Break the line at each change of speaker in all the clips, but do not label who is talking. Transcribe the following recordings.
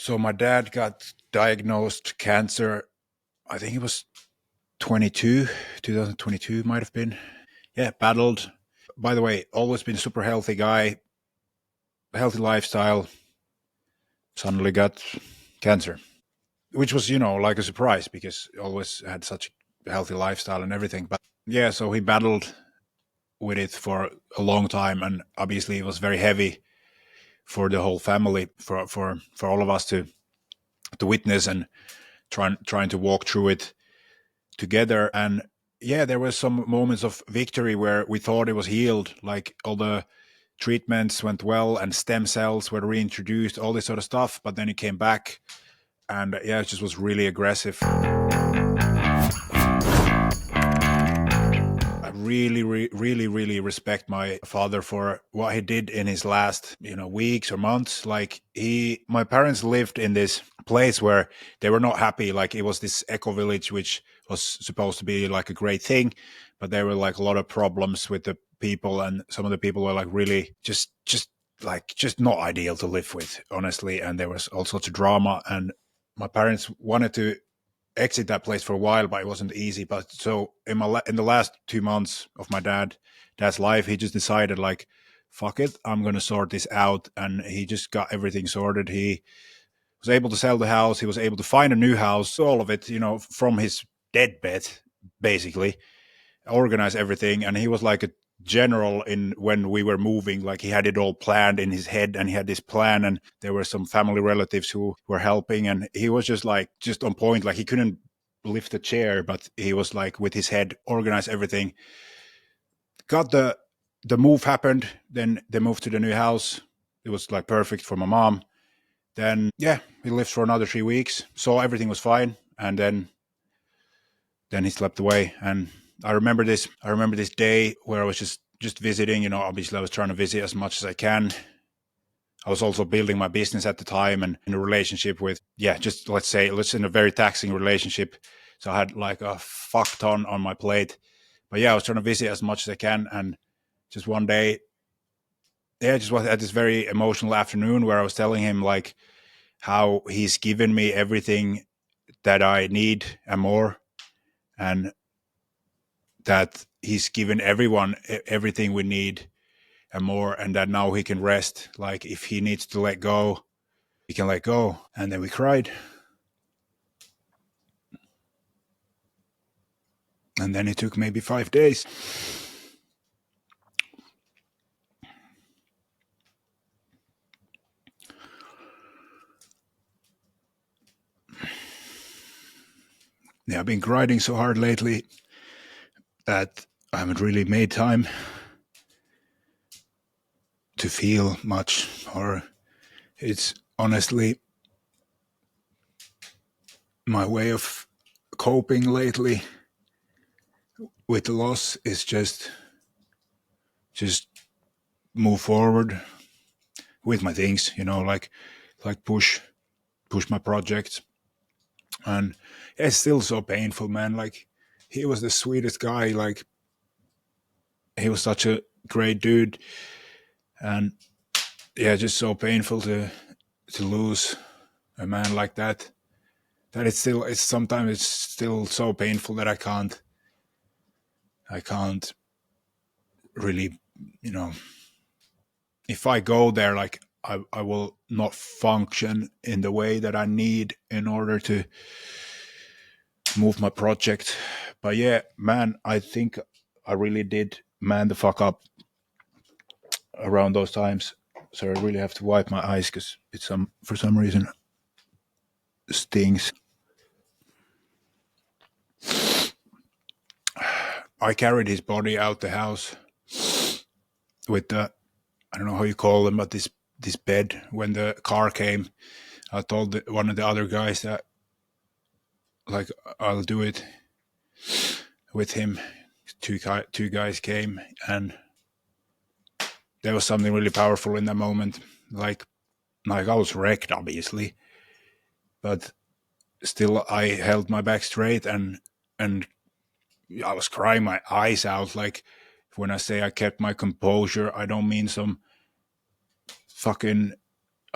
So my dad got diagnosed cancer. I think it was 2022 might have been. Yeah, battled. By the way, always been a super healthy guy, healthy lifestyle. Suddenly got cancer, which was, like a surprise because always had such a healthy lifestyle and everything. But yeah, so he battled with it for a long time, and obviously it was very heavy for the whole family, for all of us to witness and trying to walk through it together. And yeah, there were some moments of victory where we thought it was healed, like all the treatments went well and stem cells were reintroduced, all this sort of stuff. But then it came back, and yeah, it just was really aggressive. I really, really respect my father for what he did in his last, weeks or months. Like my parents lived in this place where they were not happy. Like it was this eco village, which was supposed to be like a great thing, but there were like a lot of problems with the people, and some of the people were like really just not ideal to live with, honestly. And there was all sorts of drama, and my parents wanted to exit that place for a while, but it wasn't easy. But so in the last 2 months of my dad's life, he just decided like, fuck it, I'm gonna sort this out. And he just got everything sorted. He was able to sell the house. He was able to find a new house, all of it, from his deathbed, basically, organize everything. And he was like a general in when we were moving. Like he had it all planned in his head, and he had this plan, and there were some family relatives who were helping, and he was just on point. Like he couldn't lift a chair, but he was like with his head organized everything. Got the move happened, then they moved to the new house. It was like perfect for my mom. Then yeah, he lived for another 3 weeks, so everything was fine. And then he slept away. And I remember this day where I was just visiting, obviously I was trying to visit as much as I can. I was also building my business at the time, and in a relationship with, just let's in a very taxing relationship. So I had like a fuck ton on my plate. But yeah, I was trying to visit as much as I can. And just one day, just was at this very emotional afternoon where I was telling him like how he's given me everything that I need and more, and that he's given everyone everything we need and more, and that now he can rest. Like if he needs to let go, he can let go. And then we cried. And then it took maybe 5 days. Yeah, I've been grinding so hard lately that I haven't really made time to feel much, or it's honestly my way of coping lately with the loss is just move forward with my things, like push my projects. And it's still so painful, man. Like he was the sweetest guy. Like he was such a great dude. And yeah, just so painful to lose a man like that. That sometimes it's still so painful that I can't really, if I go there, like I will not function in the way that I need in order to move my project. But yeah, man, I think I really did man the fuck up around those times. So I really have to wipe my eyes because it's for some reason stings. I carried his body out the house with the, I don't know how you call them, but this bed. When the car came, I told one of the other guys that like I'll do it with him. Two guys came, and there was something really powerful in that moment. Like I was wrecked, obviously, but still I held my back straight, and I was crying my eyes out. Like when I say I kept my composure, I don't mean some fucking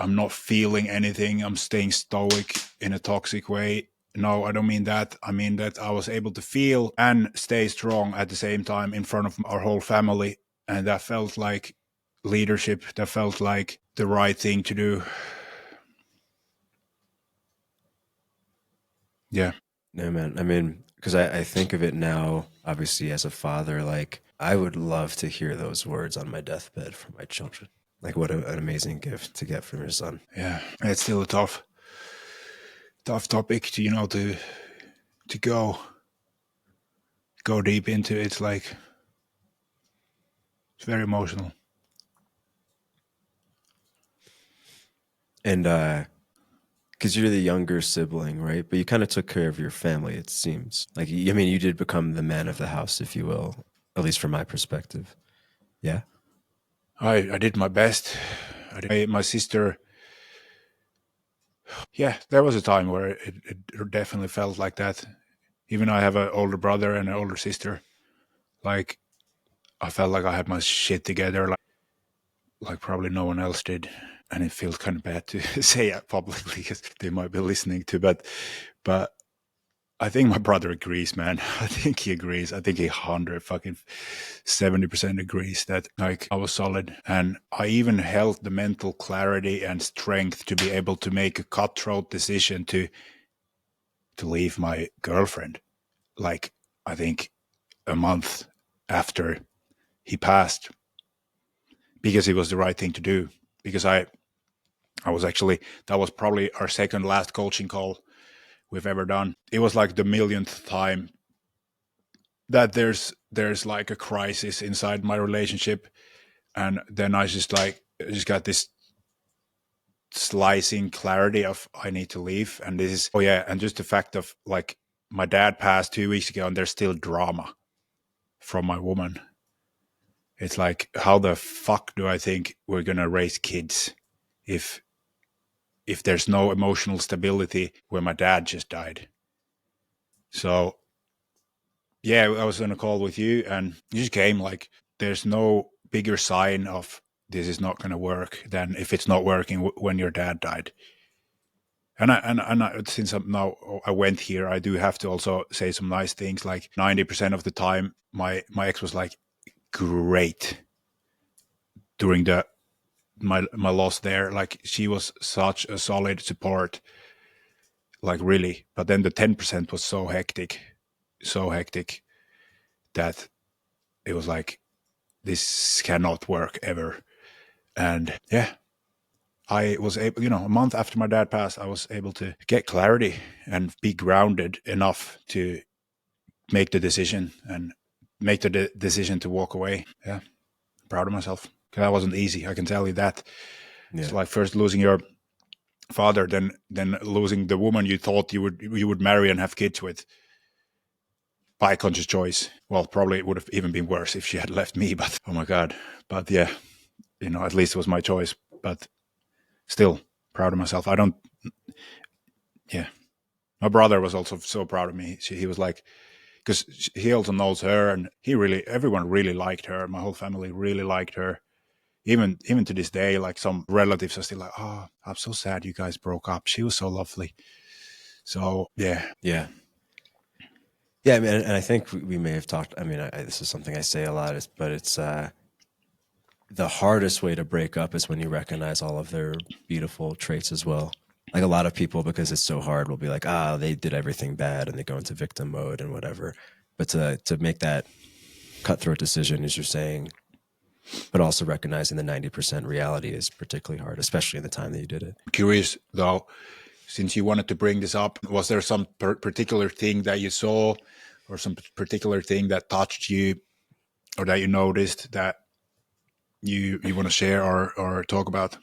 I'm not feeling anything. I'm staying stoic in a toxic way. No, I don't mean that. I mean that I was able to feel and stay strong at the same time in front of our whole family. And that felt like leadership. That felt like the right thing to do. Yeah.
No, man. I mean, because I think of it now, obviously, as a father, like, I would love to hear those words on my deathbed from my children. Like, what an amazing gift to get from your son.
Yeah. It's still a tough topic to, to go deep into. It's like, it's very emotional.
And because you're the younger sibling, right? But you kind of took care of your family, it seems. Like, I mean, you did become the man of the house, if you will, at least from my perspective. Yeah.
I did my best. My sister. Yeah, there was a time where it definitely felt like that. Even I have an older brother and an older sister. Like, I felt like I had my shit together, like probably no one else did. And it feels kind of bad to say it publicly because they might be listening to. But I think my brother agrees, man. I think he agrees. I think he 70% agrees that like I was solid, and I even held the mental clarity and strength to be able to make a cutthroat decision to leave my girlfriend. Like, I think a month after he passed, because it was the right thing to do. Because I was actually, that was probably our second last coaching call we've ever done. It was like the millionth time that there's like a crisis inside my relationship, and then I just got this slicing clarity of I need to leave. And this is, oh yeah, and just the fact of like my dad passed 2 weeks ago and there's still drama from my woman. It's like, how the fuck do I think we're gonna raise kids if there's no emotional stability where my dad just died? So yeah, I was on a call with you and you just came like, there's no bigger sign of this is not going to work than if it's not working when your dad died. And since I went here, I do have to also say some nice things. Like 90% of the time, my ex was like, great during my loss there. Like, she was such a solid support, like really. But then the 10% was so hectic that it was like, this cannot work ever. And yeah, I was able, a month after my dad passed, I was able to get clarity and be grounded enough to make the decision to walk away. Yeah, I'm proud of myself. That wasn't easy, I can tell you that. Yeah. It's like first losing your father, then losing the woman you thought you would marry and have kids with by conscious choice. Well, probably it would have even been worse if she had left me, but oh my God. But yeah, at least it was my choice. But still proud of myself. My brother was also so proud of me. He was like, because he also knows her, and everyone really liked her. My whole family really liked her. Even to this day, like some relatives are still like, oh, I'm so sad you guys broke up. She was so lovely. So yeah.
Yeah. Yeah, I mean, and I think we may have talked, I mean, this is something I say a lot, but it's the hardest way to break up is when you recognize all of their beautiful traits as well. Like a lot of people, because it's so hard, will be like, they did everything bad, and they go into victim mode and whatever. But to make that cutthroat decision, as you're saying, but also recognizing the 90% reality is particularly hard, especially in the time that you did it.
Curious though, since you wanted to bring this up, was there some particular thing that you saw or some particular thing that touched you or that you noticed that you want to share or talk about?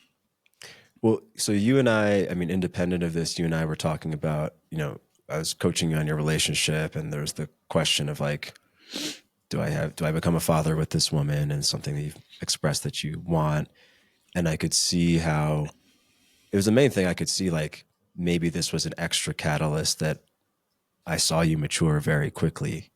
Well, so you and I mean, independent of this, you and I were talking about, I was coaching you on your relationship, and there's the question of like, do I become a father with this woman, and something that you've expressed that you want. And I could see how it was the main thing. I could see like, maybe this was an extra catalyst that I saw you mature very quickly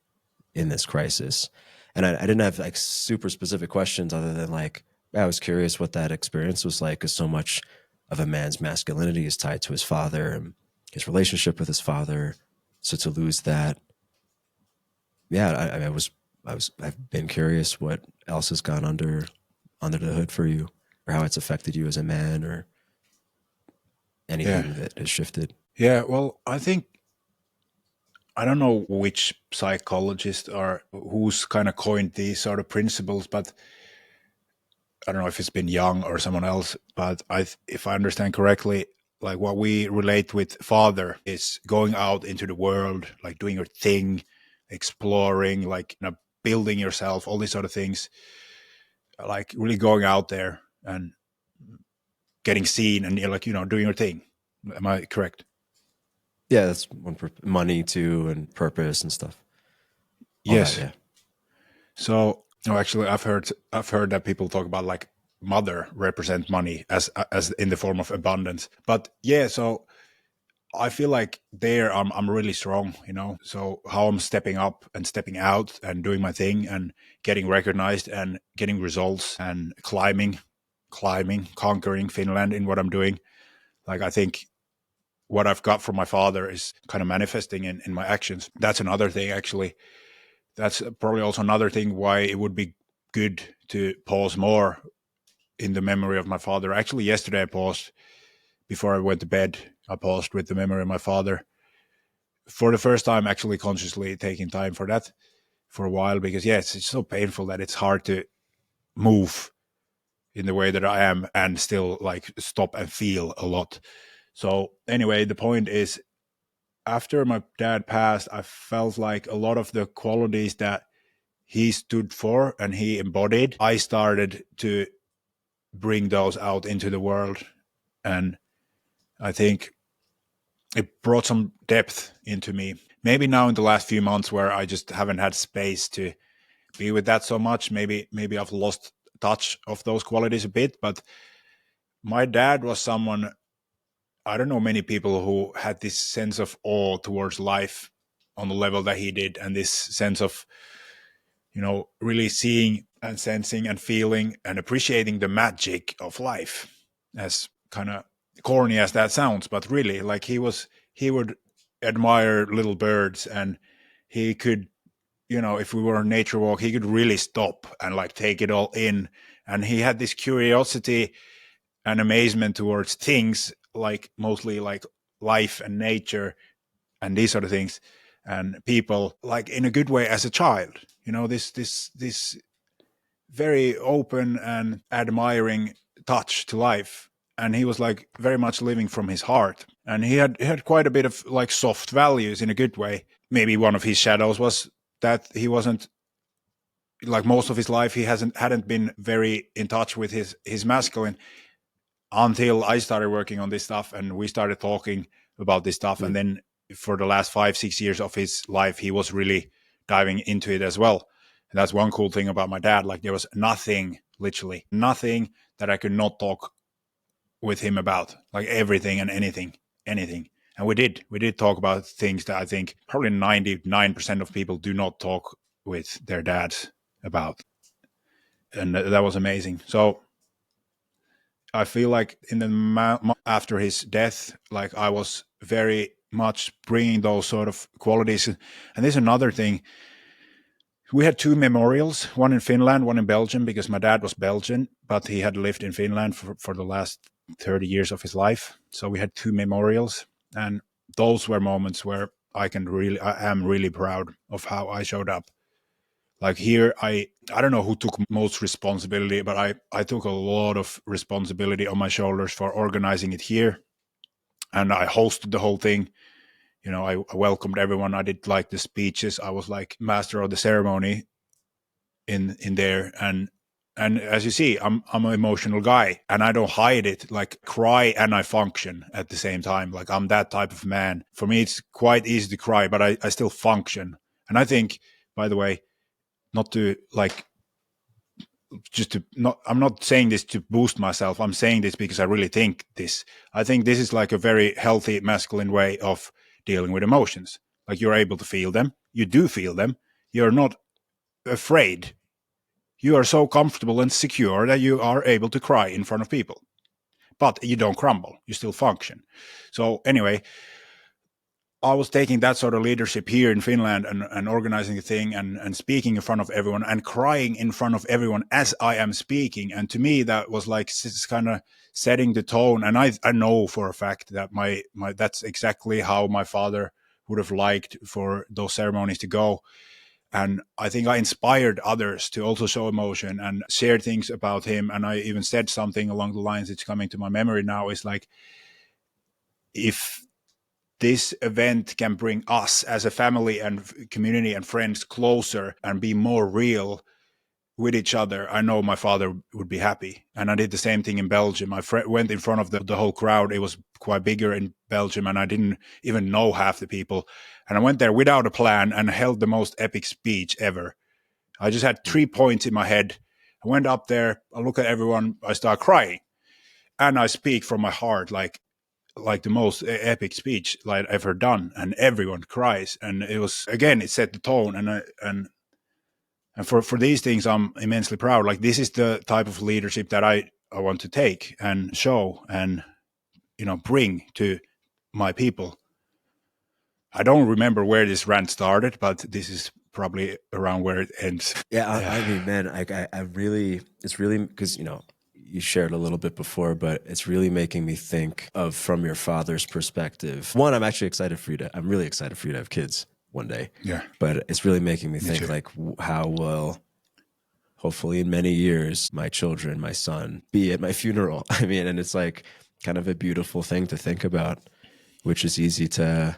in this crisis. And I didn't have like super specific questions other than like, I was curious what that experience was like, because so much of a man's masculinity is tied to his father and his relationship with his father. So to lose that, yeah, I've been curious what else has gone under the hood for you, or how it's affected you as a man, or
Yeah.
anything that has shifted.
Yeah. Well, I think I don't know which psychologist or who's kind of coined these sort of principles, but I don't know if it's been Young or someone else. But if I understand correctly, like what we relate with father is going out into the world, like doing your thing, exploring, like building yourself, all these sort of things, like really going out there and getting seen and doing your thing. Am I correct?
Yeah, that's one money too, and purpose and stuff. All that,
Yes.
yeah.
So, no, actually, I've heard that people talk about like mother represent money as in the form of abundance. But yeah, so I feel like there I'm really strong, So how I'm stepping up and stepping out and doing my thing and getting recognized and getting results and climbing, conquering Finland in what I'm doing. Like I think what I've got from my father is kind of manifesting in my actions. That's another thing, actually. That's probably also another thing why it would be good to pause more in the memory of my father. Actually, yesterday I paused before I went to bed. I paused with the memory of my father for the first time, actually consciously taking time for that for a while, because it's so painful that it's hard to move in the way that I am and still like stop and feel a lot. So anyway, the point is, after my dad passed, I felt like a lot of the qualities that he stood for and he embodied, I started to bring those out into the world. And I think it brought some depth into me. Maybe now in the last few months where I just haven't had space to be with that so much, maybe I've lost touch of those qualities a bit. But my dad was someone, I don't know many people who had this sense of awe towards life on the level that he did, and this sense of, really seeing and sensing and feeling and appreciating the magic of life, as kind of corny as that sounds, but really, like he would admire little birds, and he could, if we were on nature walk, he could really stop and like take it all in. And he had this curiosity and amazement towards things, like mostly like life and nature and these sort of things, and people, like in a good way as a child. This very open and admiring touch to life. And he was like very much living from his heart. And he had quite a bit of like soft values in a good way. Maybe one of his shadows was that he wasn't, like most of his life, he hadn't been very in touch with his masculine until I started working on this stuff and we started talking about this stuff. And then for the last 5-6 years of his life, he was really diving into it as well. And that's one cool thing about my dad. Like there was nothing, literally nothing that I could not talk with him about, like everything and anything. And we did talk about things that I think probably 99% of people do not talk with their dads about. And that was amazing. So I feel like in the after his death, like I was very much bringing those sort of qualities. And there's another thing. We had 2 memorials, one in Finland, one in Belgium, because my dad was Belgian, but he had lived in Finland for the last 30 years of his life. So we had 2 memorials, and those were moments where I am really proud of how I showed up. Like here, I don't know who took most responsibility, but I took a lot of responsibility on my shoulders for organizing it here. And I hosted the whole thing. I welcomed everyone. I did like the speeches. I was like master of the ceremony in there. And as you see, I'm an emotional guy and I don't hide it. Like cry and I function at the same time. Like I'm that type of man. For me, it's quite easy to cry, but I still function. And I think, by the way, not to like I'm not saying this to boost myself. I'm saying this because I really think this. I think this is like a very healthy masculine way of dealing with emotions. Like you're able to feel them. You do feel them. You're not afraid. You are so comfortable and secure that you are able to cry in front of people. but you don't crumble, you still function. So anyway, I was taking that sort of leadership here in Finland and organizing the thing and speaking in front of everyone and crying in front of everyone as I am speaking. And to me, that was like kind of setting the tone. And I know for a fact that my that's exactly how my father would have liked for those ceremonies to go. And I think I inspired others to also show emotion and share things about him. And I even said something along the lines that's coming to my memory now is like, if this event can bring us as a family and community and friends closer and be more real with each other, I know my father would be happy. And I did the same thing in Belgium. I went in front of the whole crowd. It was quite bigger in Belgium, and I didn't even know half the people. And I went there without a plan and held the most epic speech ever. I just had 3 points in my head. I went up there, I look at everyone, I start crying. And I speak from my heart, like the most epic speech like I've ever done, and everyone cries. And it was, again, it set the tone. And for these things, I'm immensely proud. Like, this is the type of leadership that I want to take and show and, bring to my people. I don't remember where this rant started, but this is probably around where it ends.
Yeah, I mean, man, I really, it's really, because, you shared a little bit before, but it's really making me think of, from your father's perspective. One, I'm really excited for you to have kids one day.
Yeah.
But it's really making me think
too.
like, how will, hopefully in many years, my children, my son, be at my funeral? I mean, and it's like kind of a beautiful thing to think about, which is easy to,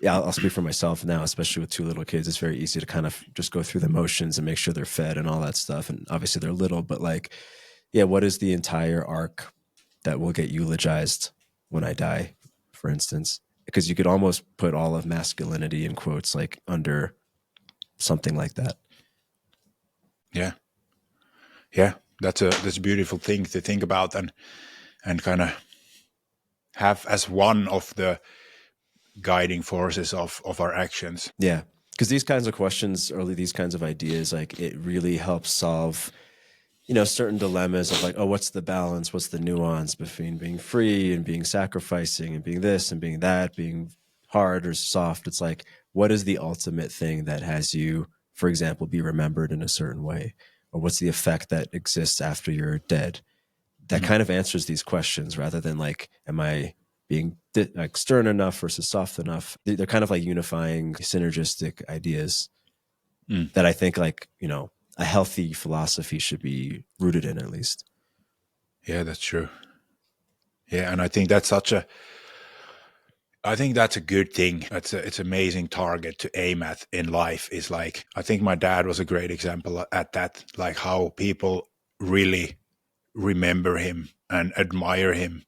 I'll speak for myself now, especially with 2 little kids. It's very easy to kind of just go through the motions and make sure they're fed and all that stuff. And obviously they're little, but like, yeah, what is the entire arc that will get eulogized when I die, for instance? Because you could almost put all of masculinity in quotes like under something like that.
Yeah. That's a beautiful thing to think about and kind of have as one of the guiding forces of our actions.
Yeah, because these kinds of questions, or these kinds of ideas, like, it really helps solve, certain dilemmas of like, oh, what's the balance? What's the nuance between being free and being sacrificing and being this and being that, being hard or soft? It's like, what is the ultimate thing that has you, for example, be remembered in a certain way? Or what's the effect that exists after you're dead? That kind of answers these questions, rather than like, am I being like stern enough versus soft enough? They're kind of like unifying, synergistic ideas that I think, like, a healthy philosophy should be rooted in, at least.
Yeah, that's true. Yeah, and I think that's a good thing. It's amazing target to aim at in life. Is like, I think my dad was a great example at that, like how people really remember him and admire him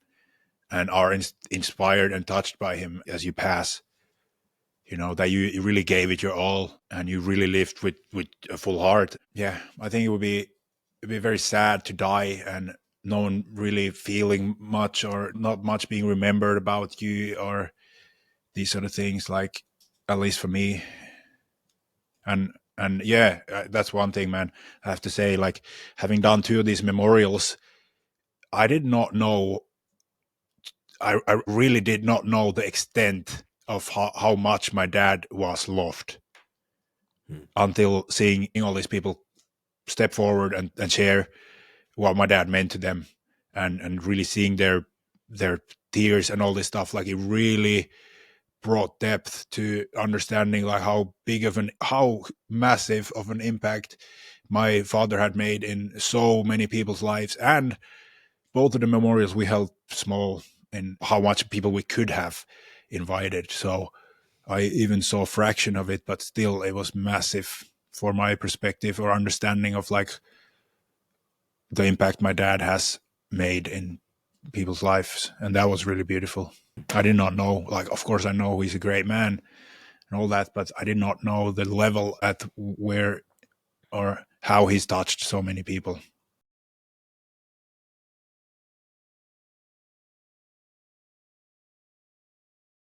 and are inspired and touched by him as you pass. That you really gave it your all and you really lived with a full heart. Yeah, I think it'd be very sad to die and no one really feeling much or not much being remembered about you or these sort of things, like, at least for me. And yeah, that's one thing, man. I have to say, like, having done 2 of these memorials, I did not know, I really did not know the extent of how much my dad was loved until seeing all these people step forward and share what my dad meant to them, and really seeing their tears and all this stuff. Like, it really brought depth to understanding like how massive of an impact my father had made in so many people's lives. And both of the memorials we held small in how much people we could have invited. So I even saw a fraction of it, but still it was massive for my perspective or understanding of like the impact my dad has made in people's lives. And that was really beautiful. I did not know, like, of course I know he's a great man and all that, but I did not know the level at where or how he's touched so many people.